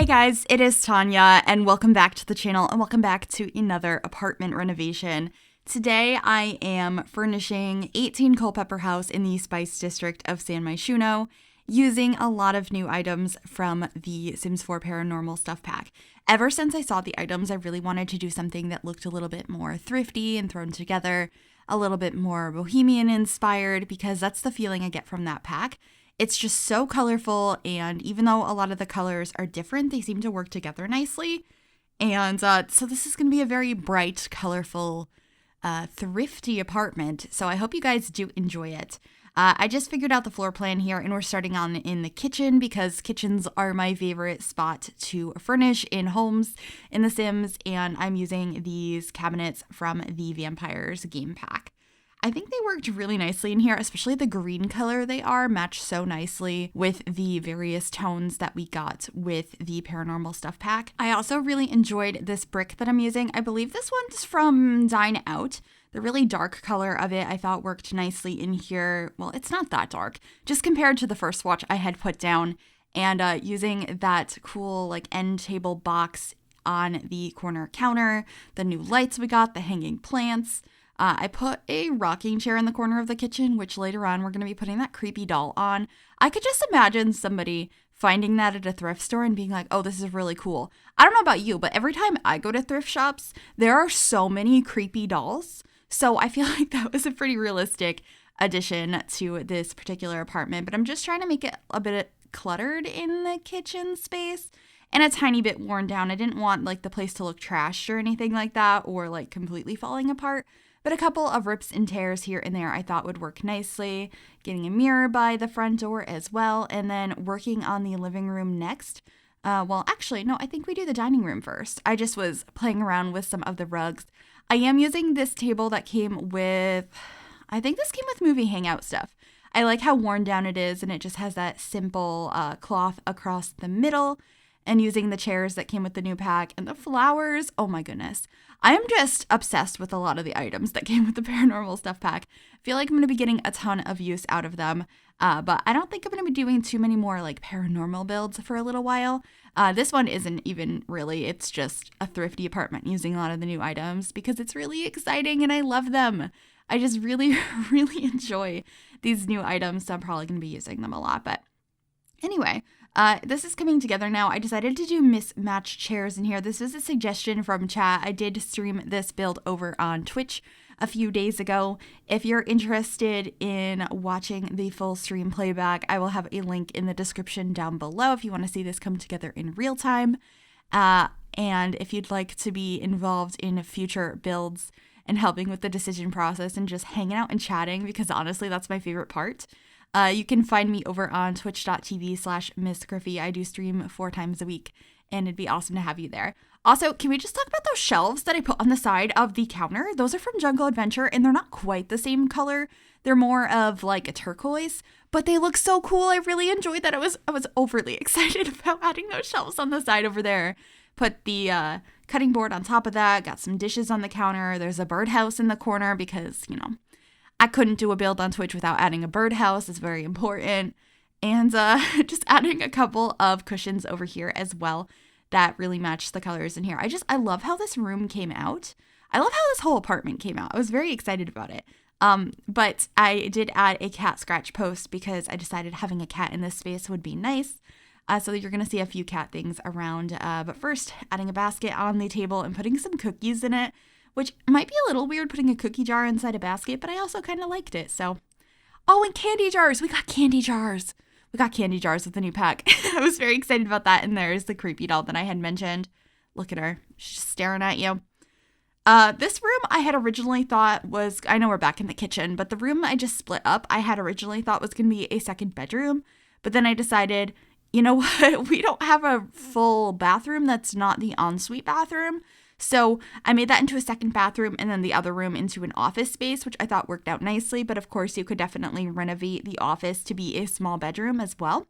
guys, it is Tanya, and welcome back to the channel, and welcome back to another apartment renovation. Today, I am furnishing 18 Culpepper House in the Spice District of San Myshuno, using a lot of new items from the Sims 4 Paranormal Stuff pack. Ever since I saw the items, I really wanted to do something that looked a little bit more thrifty and thrown together, a little bit more bohemian inspired, because that's the feeling I get from that pack. It's just so colorful, and even though a lot of the colors are different, they seem to work together nicely. And so this is going to be a very bright, colorful, thrifty apartment. So I hope you guys do enjoy it. I just figured out the floor plan here, and we're starting on in the kitchen because kitchens are my favorite spot to furnish in homes in The Sims, and I'm using these cabinets from the Vampires game pack. I think they worked really nicely in here, especially the green color they are matched so nicely with the various tones that we got with the Paranormal Stuff pack. I also really enjoyed this brick that I'm using. I believe this one's from Dine Out. The really dark color of it I thought worked nicely in here. Well, it's not that dark, just compared to the first swatch I had put down, and using that cool like end table box on the corner counter, the new lights we got, the hanging plants. I put a rocking chair in the corner of the kitchen, which later on we're going to be putting that creepy doll on. I could just imagine somebody finding that at a thrift store and being like, oh, this is really cool. I don't know about you, but every time I go to thrift shops, there are so many creepy dolls. So I feel like that was a pretty realistic addition to this particular apartment. But I'm just trying to make it a bit cluttered in the kitchen space and a tiny bit worn down. I didn't want like the place to look trashed or anything like that, or like completely falling apart. But a couple of rips and tears here and there I thought would work nicely. Getting a mirror by the front door as well, and then working on the living room next. Well, actually, no, I think we do the dining room first. I just was playing around with some of the rugs. I am using this table that came with, I think this came with movie hangout stuff. I like how worn down it is, and it just has that simple cloth across the middle. And using the chairs that came with the new pack and the flowers. Oh my goodness. I am just obsessed with a lot of the items that came with the Paranormal Stuff pack. I feel like I'm going to be getting a ton of use out of them. But I don't think I'm going to be doing too many more like paranormal builds for a little while. This one isn't even really. It's just a thrifty apartment using a lot of the new items because it's really exciting and I love them. I just really, really enjoy these new items. So I'm probably going to be using them a lot. But anyway, this is coming together now. I decided to do mismatched chairs in here. This was a suggestion from chat. I did stream this build over on Twitch a few days ago. If you're interested in watching the full stream playback, I will have a link in the description down below if you want to see this come together in real time. And if you'd like to be involved in future builds and helping with the decision process and just hanging out and chatting, because honestly, that's my favorite part. You can find me over on twitch.tv/Miss Gryphi. I do stream 4 times a week, and it'd be awesome to have you there. Also, can we just talk about those shelves that I put on the side of the counter? Those are from Jungle Adventure, and they're not quite the same color. They're more of like a turquoise, but they look so cool. I really enjoyed that. I was overly excited about adding those shelves on the side over there. Put the cutting board on top of that, got some dishes on the counter. There's a birdhouse in the corner because, you know, I couldn't do a build on Twitch without adding a birdhouse. It's very important. And just adding a couple of cushions over here as well that really match the colors in here. I love how this room came out. I love how this whole apartment came out. I was very excited about it. But I did add a cat scratch post because I decided having a cat in this space would be nice. So you're going to see a few cat things around. But first, adding a basket on the table and putting some cookies in it, which might be a little weird putting a cookie jar inside a basket, but I also kind of liked it. So, oh, and candy jars. We got candy jars. We got candy jars with the new pack. I was very excited about that. And there's the creepy doll that I had mentioned. Look at her. She's just staring at you. This room I had originally thought was, I know we're back in the kitchen, but the room I just split up, I had originally thought was going to be a second bedroom. But then I decided, you know what? We don't have a full bathroom that's not the ensuite bathroom. So I made that into a second bathroom and then the other room into an office space, which I thought worked out nicely. But of course, you could definitely renovate the office to be a small bedroom as well.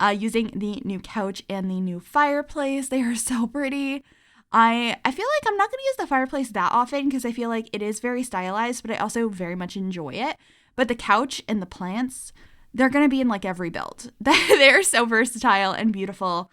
Using the new couch and the new fireplace. They are so pretty. I feel like I'm not going to use the fireplace that often because I feel like it is very stylized, but I also very much enjoy it. But the couch and the plants, they're going to be in like every build. They're so versatile and beautiful.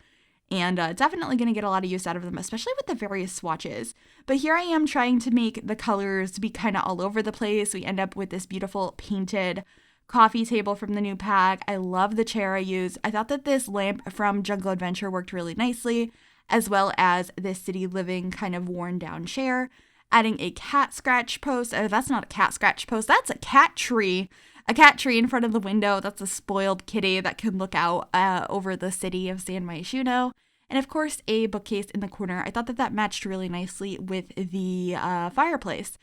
and definitely going to get a lot of use out of them, especially with the various swatches. But here I am trying to make the colors be kind of all over the place. We end up with this beautiful painted coffee table from the new pack. I love the chair I used. I thought that this lamp from Jungle Adventure worked really nicely, as well as this City Living kind of worn down chair. Adding a cat scratch post. Oh, that's not a cat scratch post. That's a cat tree. A cat tree in front of the window. That's a spoiled kitty that can look out over the city of San Myshuno. And of course, a bookcase in the corner. I thought that that matched really nicely with the fireplace.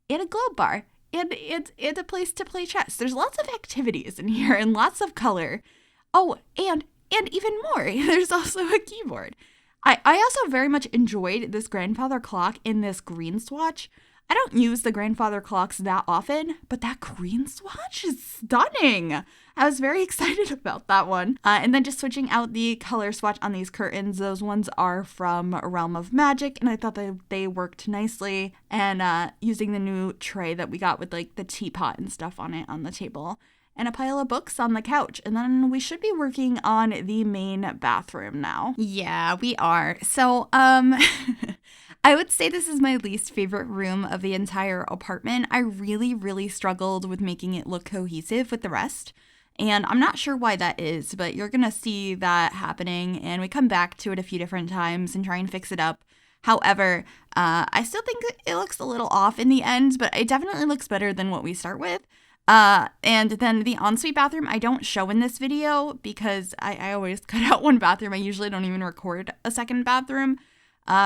And a globe bar. And it's a place to play chess. There's lots of activities in here and lots of color. Oh, and even more, there's also a keyboard. I also very much enjoyed this grandfather clock in this green swatch. I don't use the grandfather clocks that often, but that green swatch is stunning. I was very excited about that one. And then just switching out the color swatch on these curtains. Those ones are from Realm of Magic, and I thought they worked nicely. And using the new tray that we got with like the teapot and stuff on it on the table. And a pile of books on the couch. And then we should be working on the main bathroom now. Yeah, we are. So, I would say this is my least favorite room of the entire apartment. I really, really struggled with making it look cohesive with the rest. And I'm not sure why that is, but you're going to see that happening. And we come back to it a few different times and try and fix it up. However, I still think it looks a little off in the end, but it definitely looks better than what we start with. And then the ensuite bathroom I don't show in this video because I always cut out one bathroom. I usually don't even record a second bathroom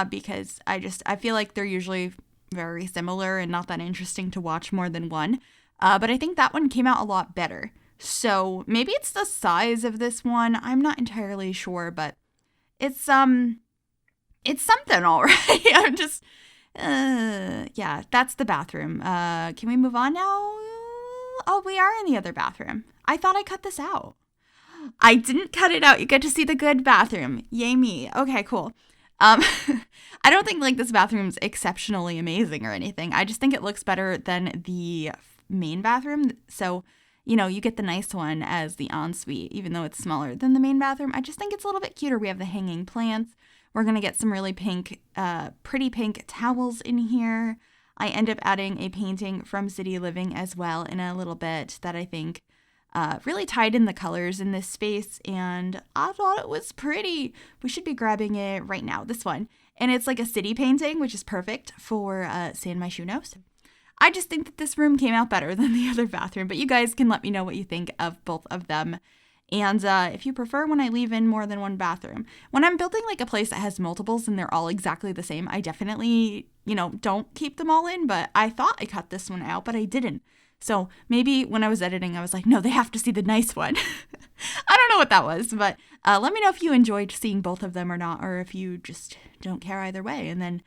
because I feel like they're usually very similar and not that interesting to watch more than one. But I think that one came out a lot better. So maybe it's the size of this one. I'm not entirely sure, but it's something, all right. I'm just, yeah, that's the bathroom. Can we move on now? Oh, we are in the other bathroom. I thought I cut this out. I didn't cut it out. You get to see the good bathroom. Yay me. Okay, cool. I don't think like this bathroom's exceptionally amazing or anything. I just think it looks better than the main bathroom. So, you get the nice one as the ensuite, even though it's smaller than the main bathroom. I just think it's a little bit cuter. We have the hanging plants. We're going to get some really pretty pink towels in here. I end up adding a painting from City Living as well in a little bit that I think really tied in the colors in this space, and I thought it was pretty. We should be grabbing it right now, this one. And it's like a city painting, which is perfect for San Myshuno. So I just think that this room came out better than the other bathroom, but you guys can let me know what you think of both of them. And if you prefer when I leave in more than one bathroom. When I'm building like a place that has multiples and they're all exactly the same, I definitely, don't keep them all in, but I thought I cut this one out, but I didn't. So maybe when I was editing, I was like, no, they have to see the nice one. I don't know what that was, but let me know if you enjoyed seeing both of them or not, or if you just don't care either way. And then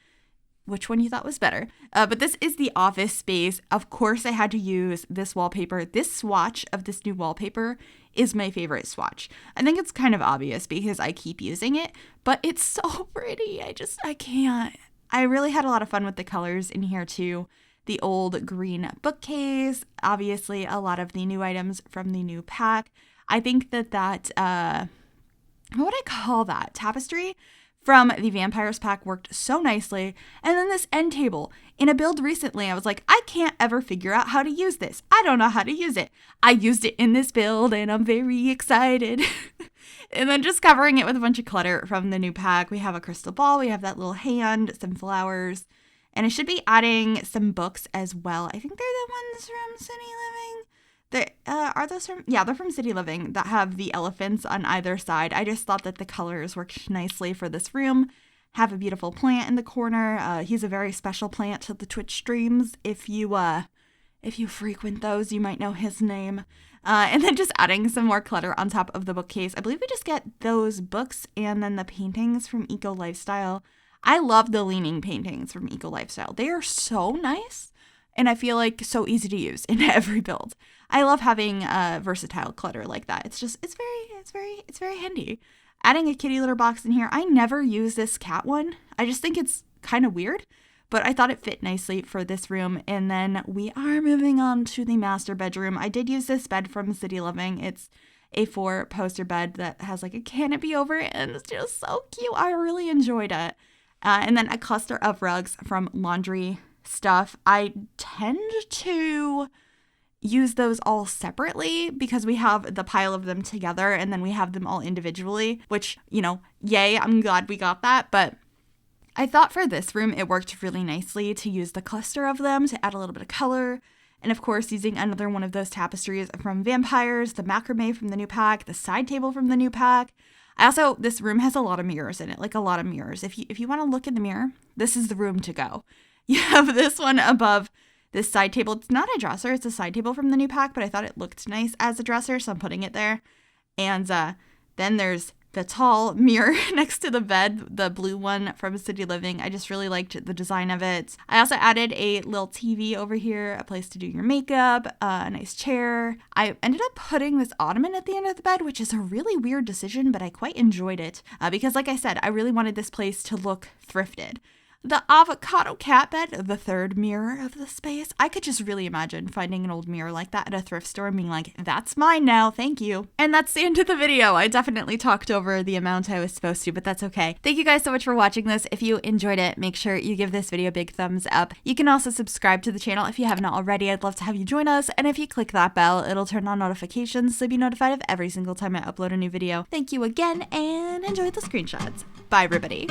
which one you thought was better. But this is the office space. Of course, I had to use this wallpaper. This swatch of this new wallpaper is my favorite swatch. I think it's kind of obvious because I keep using it, but it's so pretty. I can't. I really had a lot of fun with the colors in here too. The old green bookcase, obviously a lot of the new items from the new pack. I think that what would I call that? Tapestry from the Vampires pack worked so nicely. And then this end table. In a build recently, I was like, I can't ever figure out how to use this. I don't know how to use it. I used it in this build and I'm very excited. And then just covering it with a bunch of clutter from the new pack. We have a crystal ball. We have that little hand, some flowers. And I should be adding some books as well. I think they're the ones from City Living. Are those from? Yeah, they're from City Living that have the elephants on either side. I just thought that the colors worked nicely for this room. Have a beautiful plant in the corner. He's a very special plant to the Twitch streams. If you frequent those, you might know his name. And then just adding some more clutter on top of the bookcase. I believe we just get those books and then the paintings from Eco Lifestyle. I love the leaning paintings from Eco Lifestyle. They are so nice. And I feel like so easy to use in every build. I love having versatile clutter like that. It's very handy. Adding a kitty litter box in here. I never use this cat one. I just think it's kind of weird, but I thought it fit nicely for this room. And then we are moving on to the master bedroom. I did use this bed from City Living. It's a 4-poster bed that has like a canopy over it, and it's just so cute. I really enjoyed it. And then a cluster of rugs from Laundry Stuff. I tend to use those all separately because we have the pile of them together and then we have them all individually, which, you know, yay, I'm glad we got that. But I thought for this room it worked really nicely to use the cluster of them to add a little bit of color. And of course, using another one of those tapestries from Vampires, the macrame from the new pack, the side table from the new pack. This room has a lot of mirrors in it, like a lot of mirrors. If you want to look in the mirror, this is the room to go. You have this one above this side table. It's not a dresser, it's a side table from the new pack, but I thought it looked nice as a dresser, so I'm putting it there. And then there's the tall mirror next to the bed, the blue one from City Living. I just really liked the design of it. I also added a little TV over here, a place to do your makeup, a nice chair. I ended up putting this ottoman at the end of the bed, which is a really weird decision, but I quite enjoyed it because, like I said, I really wanted this place to look thrifted. The avocado cat bed, the third mirror of the space. I could just really imagine finding an old mirror like that at a thrift store and being like, that's mine now, thank you. And that's the end of the video. I definitely talked over the amount I was supposed to, but that's okay. Thank you guys so much for watching this. If you enjoyed it, make sure you give this video a big thumbs up. You can also subscribe to the channel if you haven't already. I'd love to have you join us. And if you click that bell, it'll turn on notifications so you'll be notified of every single time I upload a new video. Thank you again and enjoy the screenshots. Bye, everybody.